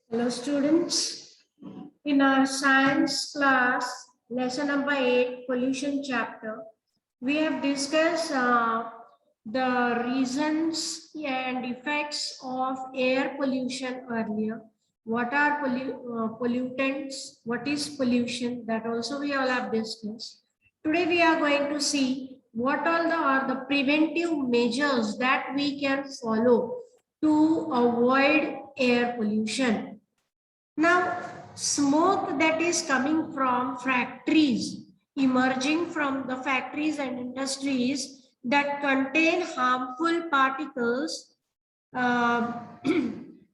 Hello students, in our science class, lesson number 8, pollution chapter, we have discussed the reasons and effects of air pollution earlier. What are pollutants? What is pollution? That also we all have discussed. Today we are going to see what all are the preventive measures that we can follow to avoid air pollution. Now, smoke that is coming from factories, emerging from the factories and industries that contain harmful particles,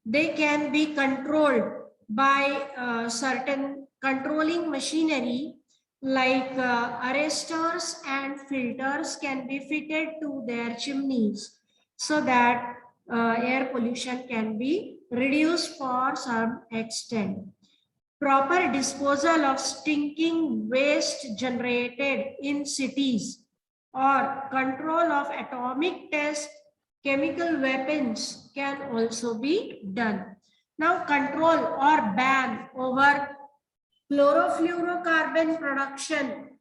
they can be controlled by certain controlling machinery like arresters and filters can be fitted to their chimneys so that air pollution can be reduced for some extent. Proper disposal of stinking waste generated in cities or control of atomic test chemical weapons can also be done. Now, control or ban over chlorofluorocarbon production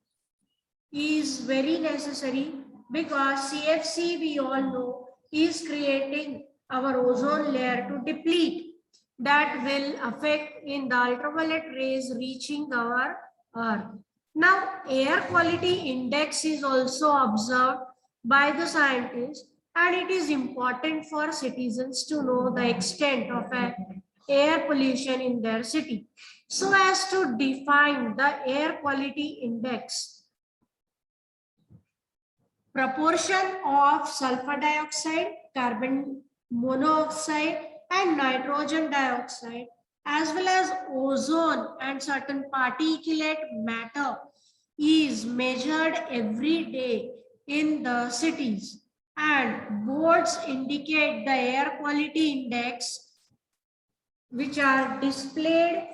is very necessary because CFC, we all know, is creating our ozone layer to deplete. That will affect in the ultraviolet rays reaching our earth. Now, air quality index is also observed by the scientists, and it is important for citizens to know the extent of air pollution in their city. So as to define the air quality index, proportion of sulfur dioxide, carbon monoxide, and nitrogen dioxide, as well as ozone and certain particulate matter, is measured every day in the cities. And boards indicate the air quality index, which are displayed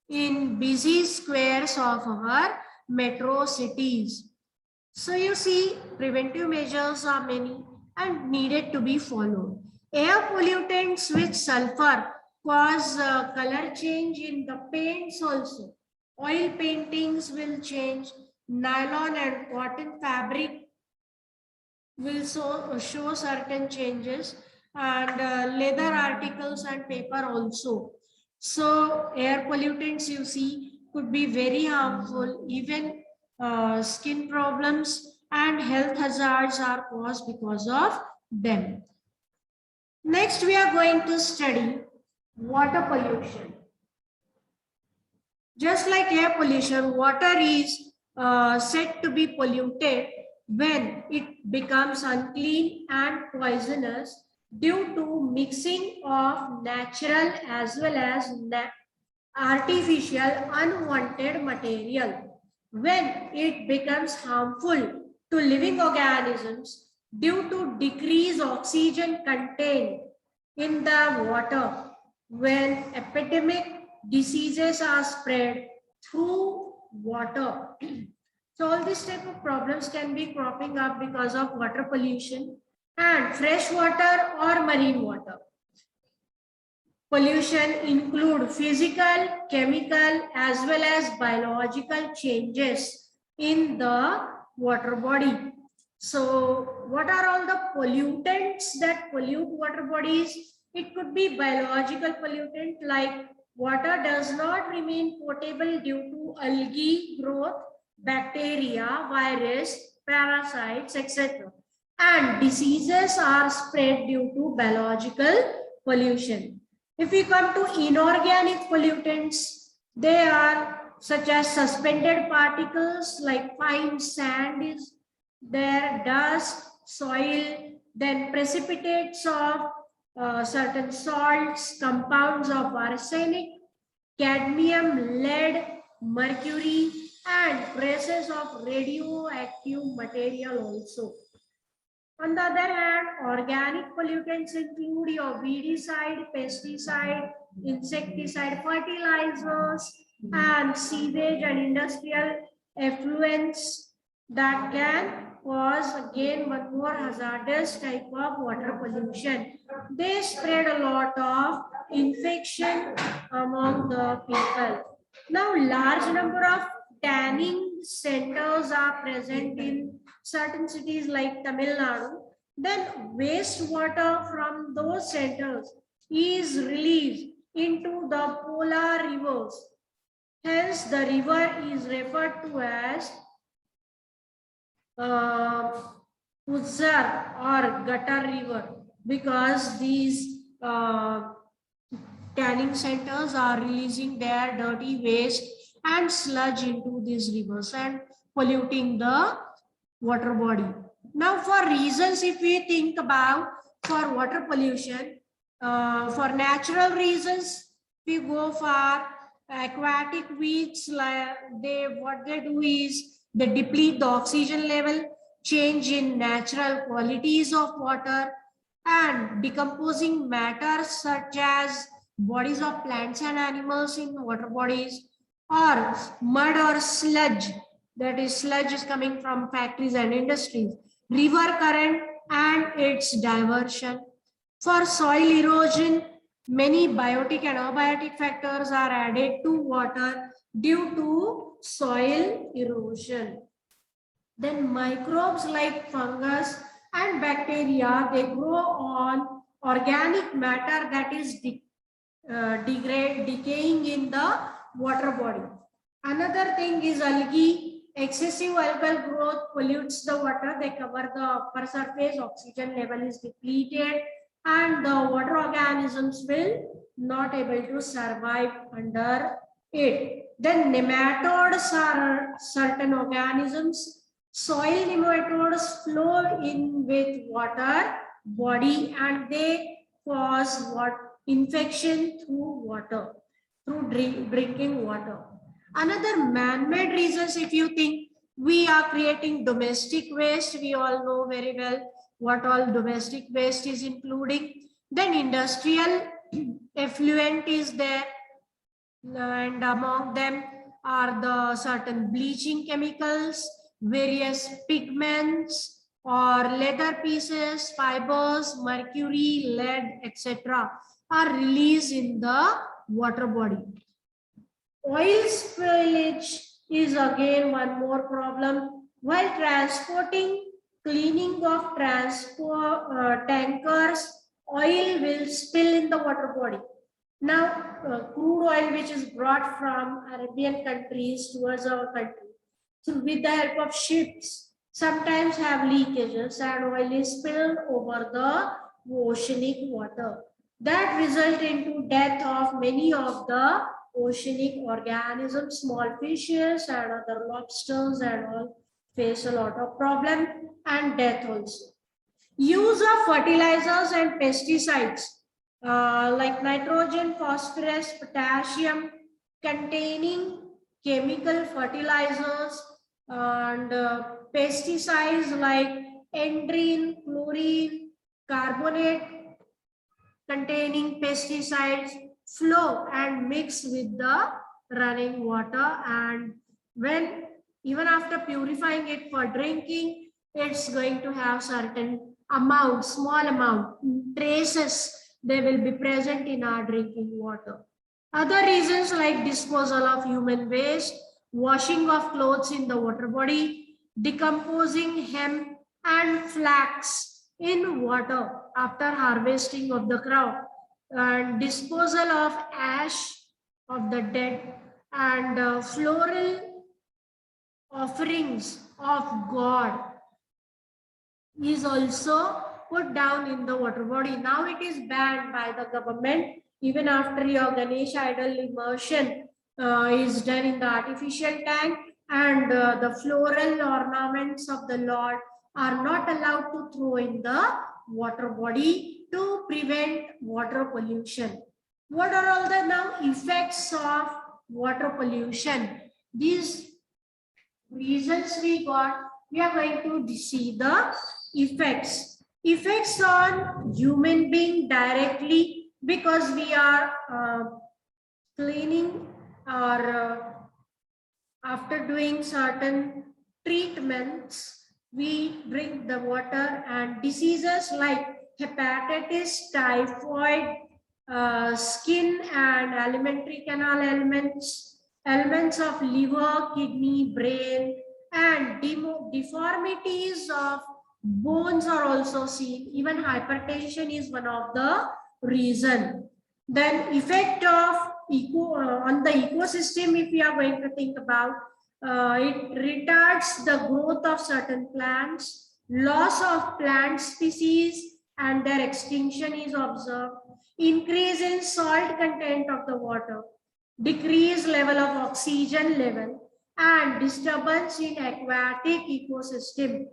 in busy squares of our metro cities. So you see, preventive measures are many and needed to be followed. Air pollutants with sulfur cause color change in the paints also. Oil paintings will change, nylon and cotton fabric will show certain changes, and leather articles and paper also. So air pollutants, you see, could be very harmful. Even skin problems and health hazards are caused because of them. Next, we are going to study water pollution. Just like air pollution, water is said to be polluted when it becomes unclean and poisonous due to mixing of natural as well as artificial unwanted material. When it becomes harmful to living organisms due to decreased oxygen content in the water, when epidemic diseases are spread through water. So all these type of problems can be cropping up because of water pollution and fresh water or marine water. Pollution include physical, chemical, as well as biological changes in the water body. So what are all the pollutants that pollute water bodies? It could be biological pollutant like water does not remain potable due to algae growth, bacteria, virus, parasites, etc. And diseases are spread due to biological pollution. If we come to inorganic pollutants, they are such as suspended particles like fine sand is there, dust, soil, then precipitates of certain salts, compounds of arsenic, cadmium, lead, mercury, and traces of radioactive material also. On the other hand, organic pollutants include your weedicide, pesticide, insecticide, fertilizers, and sewage and industrial effluents that can cause again one more hazardous type of water pollution. They spread a lot of infection among the people. Now, large number of tanning centers are present in certain cities like Tamil Nadu. Then wastewater from those centers is released into the polar rivers. Hence, the river is referred to as Uzzar or gutter river, because these tanning centers are releasing their dirty waste and sludge into these rivers and polluting the water body. Now, for reasons, if we think about for water pollution, for natural reasons, we go for aquatic weeds. Like what they do is they deplete the oxygen level, change in natural qualities of water, and decomposing matter such as bodies of plants and animals in water bodies, or mud or sludge, that is sludge is coming from factories and industries, river current and its diversion. For soil erosion, many biotic and abiotic factors are added to water due to soil erosion. Then microbes like fungus and bacteria, they grow on organic matter that is decaying in the water body. Another thing is algae. Excessive algal growth pollutes the water. They cover the upper surface, oxygen level is depleted, and the water organisms will not able to survive under it. Then nematodes are certain organisms. Soil nematodes flow in with water body and they cause what infection through water, through drinking water. Another man-made reasons, if you think, we are creating domestic waste. We all know very well what all domestic waste is including. Then industrial effluent is there, and among them are the certain bleaching chemicals, various pigments or leather pieces, fibers, mercury, lead, etc. are released in the water body. Oil spillage is again one more problem. While transporting, cleaning of transport tankers, oil will spill in the water body. Now, crude oil which is brought from Arabian countries towards our country, so with the help of ships, sometimes have leakages and oil is spilled over the oceanic water. That result into death of many of the oceanic organisms, small fishes and other lobsters and all face a lot of problem and death also. Use of fertilizers and pesticides like nitrogen, phosphorus, potassium containing chemical fertilizers and pesticides like endrine, chlorine, carbonate containing pesticides flow and mix with the running water, and when even after purifying it for drinking, it's going to have certain amount, small amount, traces, they will be present in our drinking water. Other reasons like disposal of human waste, washing of clothes in the water body, decomposing hemp and flax in water after harvesting of the crop, and disposal of ash of the dead, and floral offerings of God is also put down in the water body. Now it is banned by the government. Even after your Ganesh idol immersion is done in the artificial tank, and the floral ornaments of the Lord are not allowed to throw in the water body to prevent water pollution. What are all the now effects of water pollution? These reasons we got, we are going to see the effects. Effects on human being directly, because we are cleaning or after doing certain treatments, we drink the water, and diseases like hepatitis, typhoid, skin and alimentary canal elements, elements of liver, kidney, brain, and deformities of bones are also seen. Even hypertension is one of the reason. Then effect of on the ecosystem, if we are going to think about, it retards the growth of certain plants, loss of plant species and their extinction is observed, increase in salt content of the water, decrease level of oxygen level, and disturbance in aquatic ecosystem.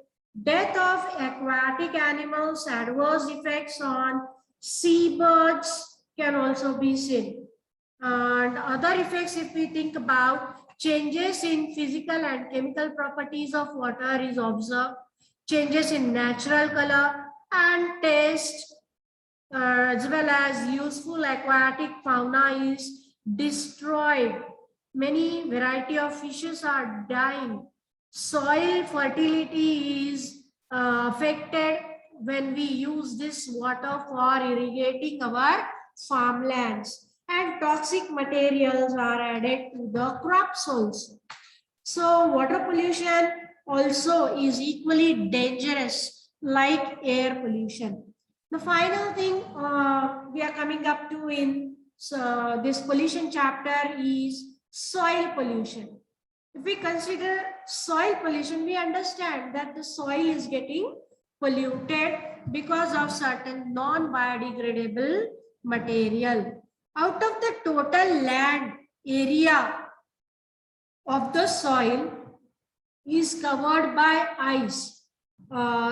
Death of aquatic animals, adverse effects on seabirds can also be seen. And other effects, if we think about, changes in physical and chemical properties of water is observed, changes in natural color and taste, as well as useful aquatic fauna is destroyed. Many variety of fishes are dying. Soil fertility is affected when we use this water for irrigating our farmlands, and toxic materials are added to the crops also. So water pollution also is equally dangerous like air pollution. The final thing we are coming up to in this pollution chapter is soil pollution. If we consider soil pollution, we understand that the soil is getting polluted because of certain non-biodegradable material. Out of the total land area of the soil is covered by ice.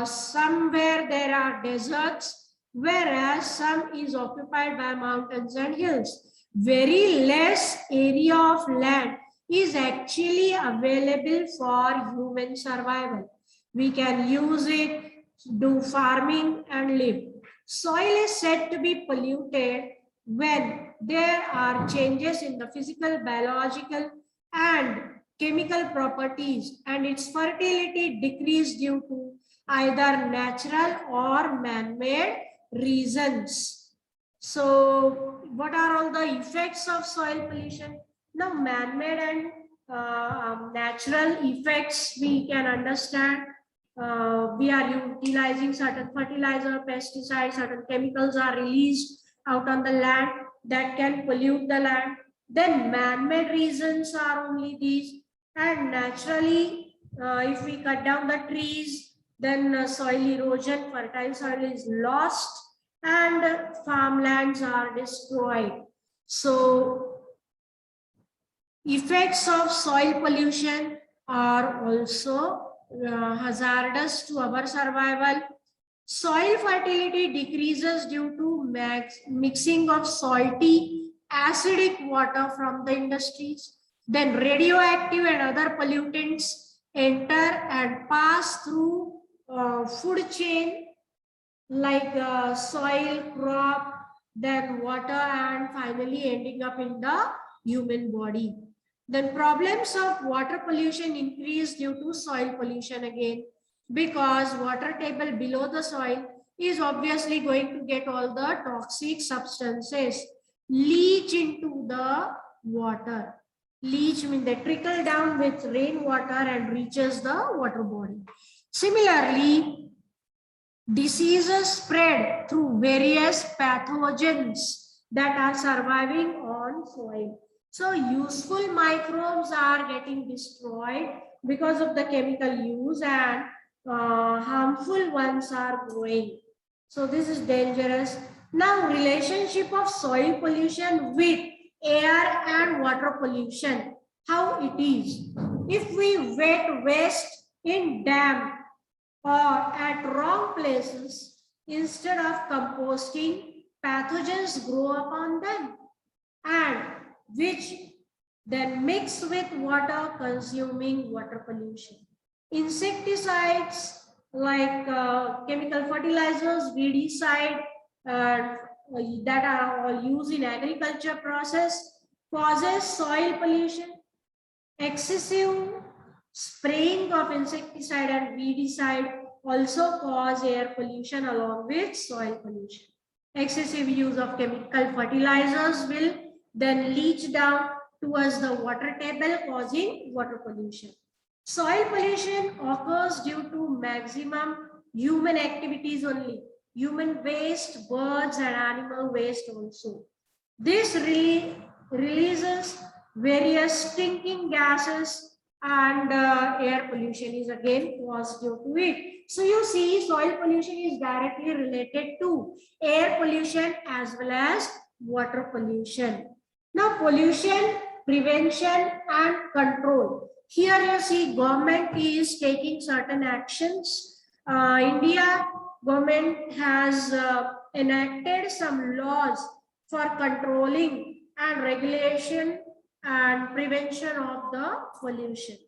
Somewhere there are deserts, whereas some is occupied by mountains and hills. Very less area of land is actually available for human survival. We can use it, do farming and live. Soil is said to be polluted when there are changes in the physical, biological and chemical properties, and its fertility decreased due to either natural or man-made reasons. So what are all the effects of soil pollution? Now man-made and natural effects we can understand. We are utilizing certain fertilizer, pesticides, certain chemicals are released out on the land that can pollute the land. Then man-made reasons are only these, and naturally if we cut down the trees, then soil erosion, fertile soil is lost and farmlands are destroyed. So effects of soil pollution are also hazardous to our survival. Soil fertility decreases due to mixing of salty, acidic water from the industries. Then radioactive and other pollutants enter and pass through food chain like soil, crop, then water, and finally ending up in the human body. Then problems of water pollution increase due to soil pollution again, because water table below the soil is obviously going to get all the toxic substances leach into the water. Leach means they trickle down with rainwater and reaches the water body. Similarly, diseases spread through various pathogens that are surviving on soil. So useful microbes are getting destroyed because of the chemical use, and harmful ones are growing. So this is dangerous. Now relationship of soil pollution with air and water pollution, how it is. If we wet waste in dam or at wrong places, instead of composting, pathogens grow upon them, and which then mix with water, consuming water pollution. Insecticides like chemical fertilizers, weedicide, that are all used in agriculture process, causes soil pollution. Excessive spraying of insecticide and weedicide also cause air pollution along with soil pollution. Excessive use of chemical fertilizers will then leach down towards the water table, causing water pollution. Soil pollution occurs due to maximum human activities only. Human waste, birds and animal waste also. This releases various stinking gases, and air pollution is again caused due to it. So you see, soil pollution is directly related to air pollution as well as water pollution. Now, pollution prevention and control. Here you see government is taking certain actions. India government has enacted some laws for controlling and regulation and prevention of the pollution.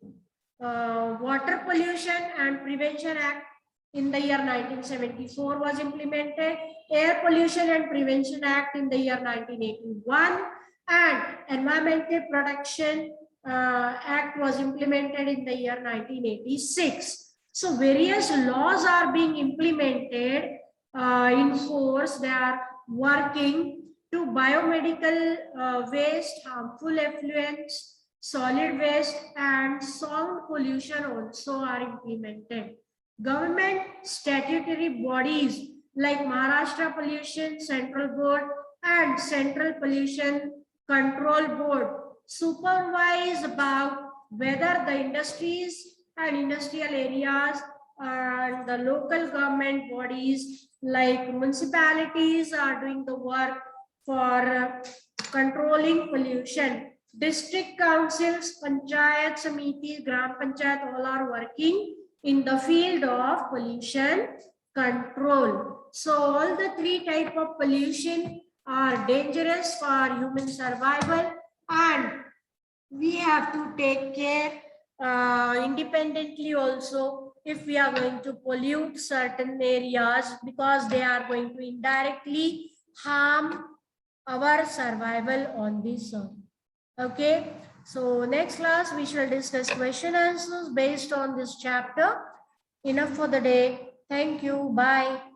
Water Pollution and Prevention Act in the year 1974 was implemented. Air Pollution and Prevention Act in the year 1981, and Environmental Protection Act was implemented in the year 1986. So various laws are being implemented in force. They are working to biomedical waste, harmful effluents, solid waste, and sound pollution also are implemented. Government statutory bodies like Maharashtra Pollution Central Board and Central Pollution Control Board supervise about whether the industries and industrial areas and the local government bodies like municipalities are doing the work for controlling pollution. District councils, panchayat samitis, gram panchayat, all are working in the field of pollution control. So all the three types of pollution are dangerous for human survival, and we have to take care independently also if we are going to pollute certain areas, because they are going to indirectly harm our survival on this earth. Okay, so next class we shall discuss question answers based on this chapter. Enough for the day. Thank you. Bye.